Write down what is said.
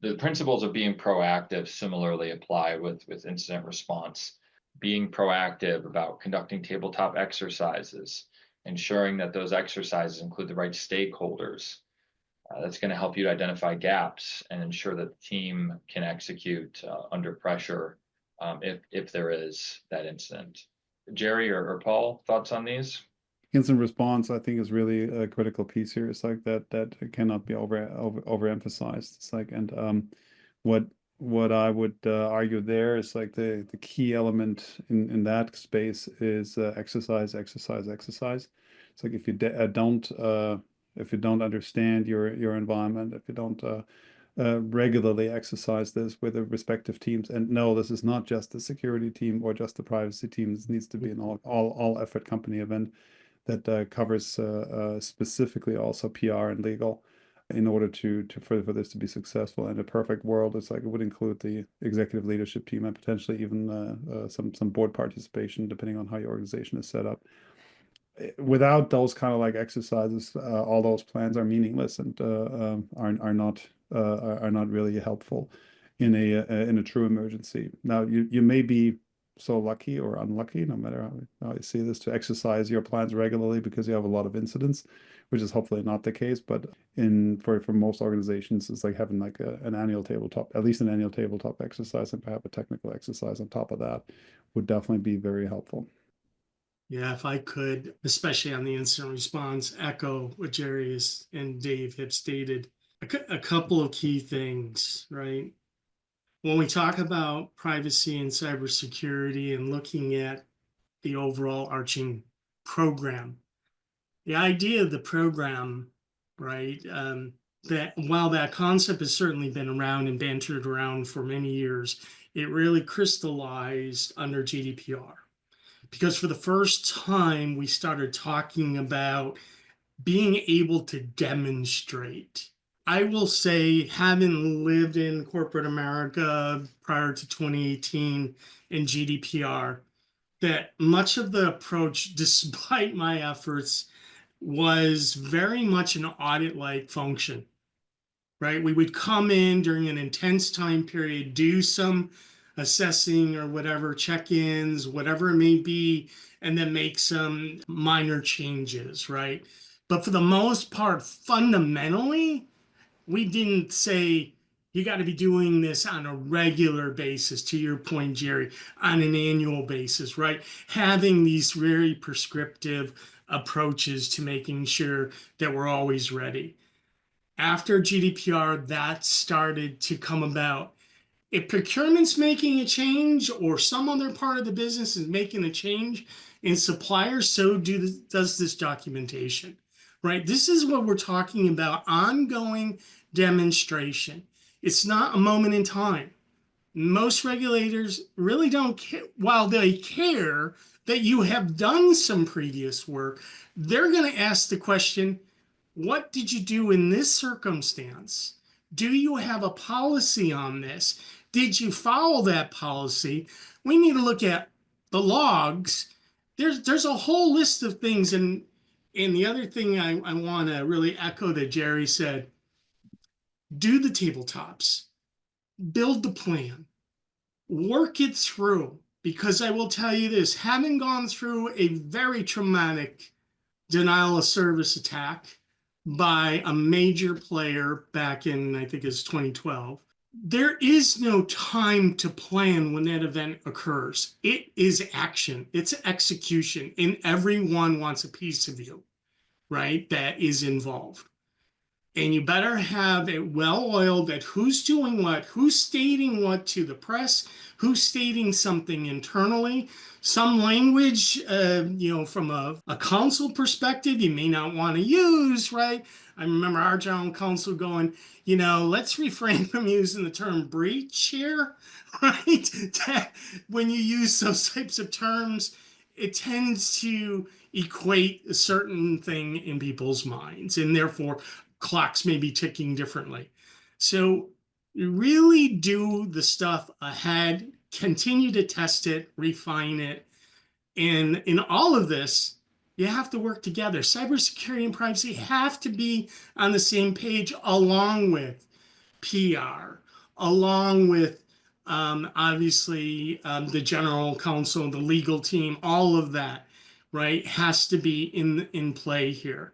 The principles of being proactive similarly apply with incident response. Being proactive about conducting tabletop exercises, ensuring that those exercises include the right stakeholders. That's going to help you to identify gaps and ensure that the team can execute under pressure if there is that incident. Jerry or Paul, thoughts on these? Instant response, I think, is really a critical piece here. It's like that cannot be overemphasized. It's like, and what I would argue there is like the key element in that space is exercise, exercise, exercise. It's like if you don't understand your environment, if you don't regularly exercise this with the respective teams, and no, this is not just the security team or just the privacy team. This needs to be an all effort company event that covers specifically also PR and legal in order for this to be successful. In a perfect world, it's like it would include the executive leadership team and potentially even some board participation, depending on how your organization is set up. Without those kind of like exercises, all those plans are meaningless and are not really helpful in a true emergency. Now, you may be so lucky or unlucky, no matter how you see this, to exercise your plans regularly because you have a lot of incidents, which is hopefully not the case. But for most organizations, it's like having like an annual tabletop, at least an annual tabletop exercise, and perhaps a technical exercise on top of that would definitely be very helpful. Yeah, if I could, especially on the incident response, echo what Jerry and Dave have stated. A couple of key things, right? When we talk about privacy and cybersecurity and looking at the overall arching program, the idea of the program, right, that while that concept has certainly been around and bantered around for many years, it really crystallized under GDPR. Because for the first time, we started talking about being able to demonstrate. I will say, having lived in corporate America prior to 2018 in GDPR, that much of the approach, despite my efforts, was very much an audit-like function, right? We would come in during an intense time period, do some assessing or whatever, check-ins, whatever it may be, and then make some minor changes, right? But for the most part, fundamentally, we didn't say you got to be doing this on a regular basis, to your point, Jerry, on an annual basis, right? Having these very prescriptive approaches to making sure that we're always ready. After GDPR, that started to come about. If procurement's making a change or some other part of the business is making a change in suppliers, so does this documentation, right? This is what we're talking about, ongoing demonstration. It's not a moment in time. Most regulators really don't care. While they care that you have done some previous work, they're going to ask the question, what did you do in this circumstance? Do you have a policy on this? Did you follow that policy? We need to look at the logs. There's a whole list of things. And the other thing I want to really echo that Jerry said, do the tabletops, build the plan, work it through. Because I will tell you this, having gone through a very traumatic denial of service attack by a major player back in, I think it's 2012. There is no time to plan when that event occurs. It is action, it's execution, and everyone wants a piece of you, right? That is involved. And you better have it well-oiled at who's doing what, who's stating what to the press, who's stating something internally. Some language, from a counsel perspective, you may not want to use, right? I remember our general counsel going, let's refrain from using the term breach here, right? When you use those types of terms, it tends to equate a certain thing in people's minds, and therefore clocks may be ticking differently. So really do the stuff ahead, continue to test it, refine it. And in all of this, you have to work together. Cybersecurity and privacy have to be on the same page, along with PR, along with obviously the general counsel, the legal team, all of that, right, has to be in play here.